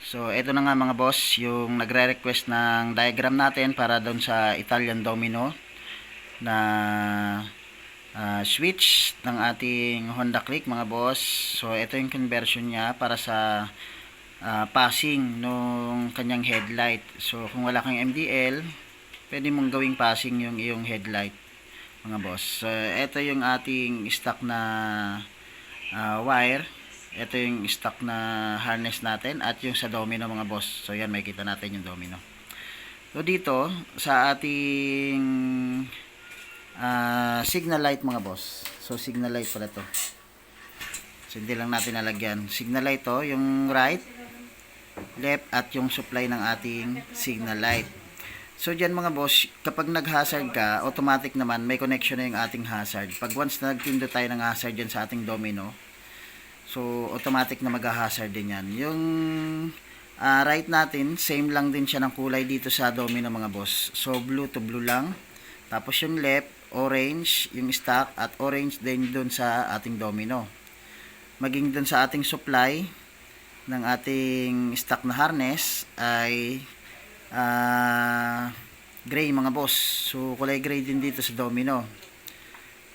So, ito na nga mga boss, yung nagre-request ng diagram natin para doon sa Italian Domino na switch ng ating Honda Click mga boss. So, ito yung conversion niya para sa passing nung kanyang headlight. So, kung wala kang MDL, pwede mong gawing passing yung iyong headlight mga boss. So, ito yung ating stock na wire. Ito yung stock na harness natin at yung sa domino mga boss. So yan, makikita natin yung domino. So dito sa ating signal light mga boss. So signal light pala to. So hindi lang natin nalagyan. Signal light to, yung right, left at yung supply ng ating signal light. So dyan mga boss, kapag nag-hazard ka, automatic naman may connection na yung ating hazard. Pag once na nagpindo tayo ng hazard dyan sa ating domino, so automatic na mag-hazard din yan. Yung right natin, same lang din siya ng kulay dito sa domino mga boss. So blue to blue lang. Tapos yung left, orange yung stock at orange din dun sa ating domino. Maging dun sa ating supply ng ating stock na harness ay gray mga boss. So kulay gray din dito sa domino.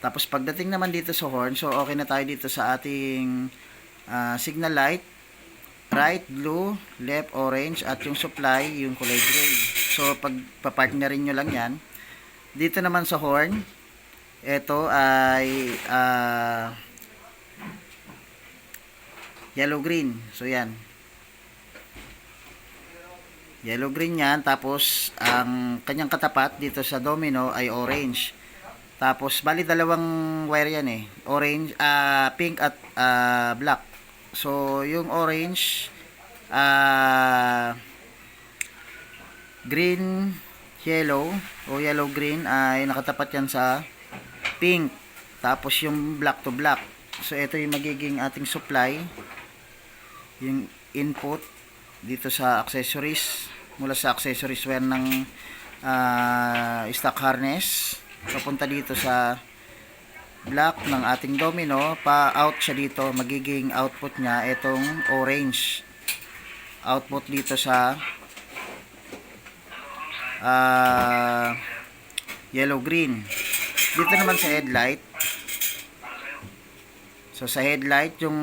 Tapos pagdating naman dito sa horn, so okay na tayo dito sa ating signal light, right blue, left orange at yung supply yung kulay gray. So pag papartnerin nyo lang yan. Dito naman sa horn, ito ay yellow green. So yan, yellow green yan. Tapos ang kanyang katapat dito sa domino ay orange. Tapos bali dalawang wire yan eh, orange, pink at black. So yung orange, green, yellow o yellow green ay nakatapat yan sa pink. Tapos yung black to black. So ito yung magiging ating supply, yung input dito sa accessories, mula sa accessories wire ng stock harness papunta dito sa black ng ating domino, pa out siya dito. Magiging output niya itong orange, output dito sa yellow green. Dito naman sa headlight, so sa headlight yung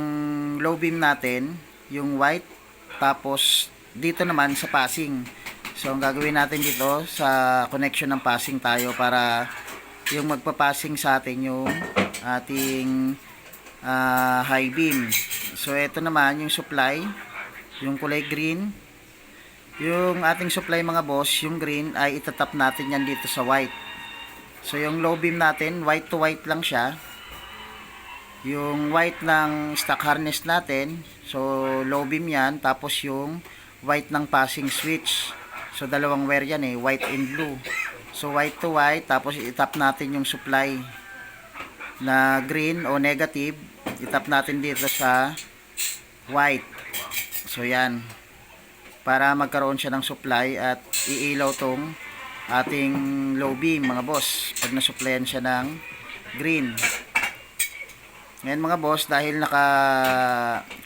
low beam natin yung white, tapos dito naman sa passing. So ang gagawin natin dito sa connection ng passing tayo para yung magpapassing sa atin yung ating high beam. So ito naman yung supply, yung kulay green. Yung ating supply mga boss, yung green ay itatap natin yan dito sa white. So yung low beam natin, white to white lang siya. Yung white ng stock harness natin, so low beam yan. Tapos yung white ng passing switch. So dalawang wire yan eh, white and blue. So white to white, tapos itap natin yung supply na green o negative, itap natin dito sa white. So yan, para magkaroon siya ng supply at iilaw tong ating low beam mga boss pag nasupplyan siya ng green. Ngayon mga boss, dahil naka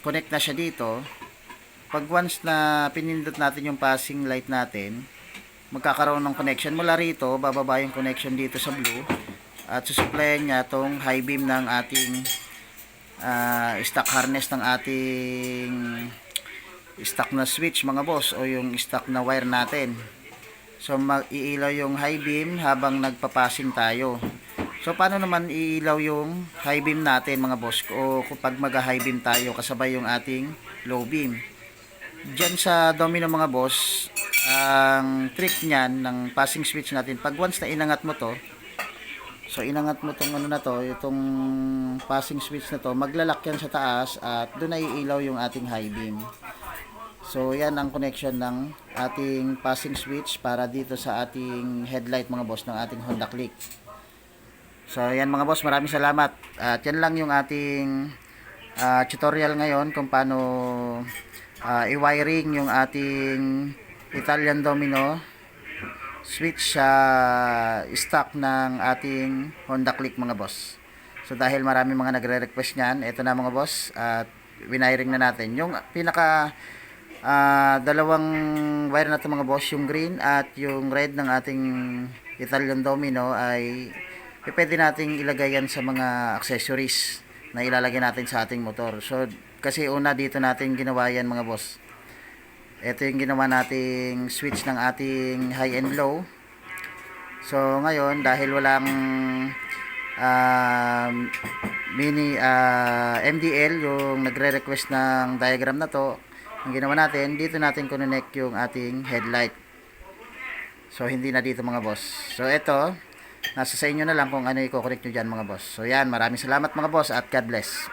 connect na siya dito, pag once na pinindot natin yung passing light natin, magkakaroon ng connection mula rito, bababa yung connection dito sa blue at susupplyan niya tong high beam ng ating stock harness ng ating stock na switch mga boss o yung stock na wire natin. So mag-iilaw yung high beam habang nagpapassing tayo. So paano naman iilaw yung high beam natin mga boss o kapag mag-high beam tayo kasabay yung ating low beam? Diyan sa domino mga boss, ang trick niyan ng passing switch natin, pag once na inangat mo to, so inangat mo tong ano na to, itong passing switch na to, maglalak yan sa taas at doon ay ilaw yung ating high beam. So yan ang connection ng ating passing switch para dito sa ating headlight mga boss ng ating Honda Click. So yan mga boss, maraming salamat. At yan lang yung ating tutorial ngayon kung paano i-wiring yung ating Italian Domino switch sa stock ng ating Honda Click mga boss. So dahil marami mga nagre-request niyan, ito na mga boss, at winiring na natin. Yung pinaka Dalawang wire na ito mga boss, yung green at yung red ng ating Italian Domino ay pwede nating ilagay yan sa mga accessories na ilalagay natin sa ating motor. So kasi una dito natin ginawa yan mga boss. Ito yung ginawa nating switch ng ating high and low. So ngayon dahil walang mini MDL yung nagre-request ng diagram na to, ang ginawa natin, dito natin connect yung ating headlight. So hindi na dito mga boss. So ito, nasa sa inyo na lang kung ano i-connect nyo dyan mga boss. So yan, maraming salamat mga boss at God bless.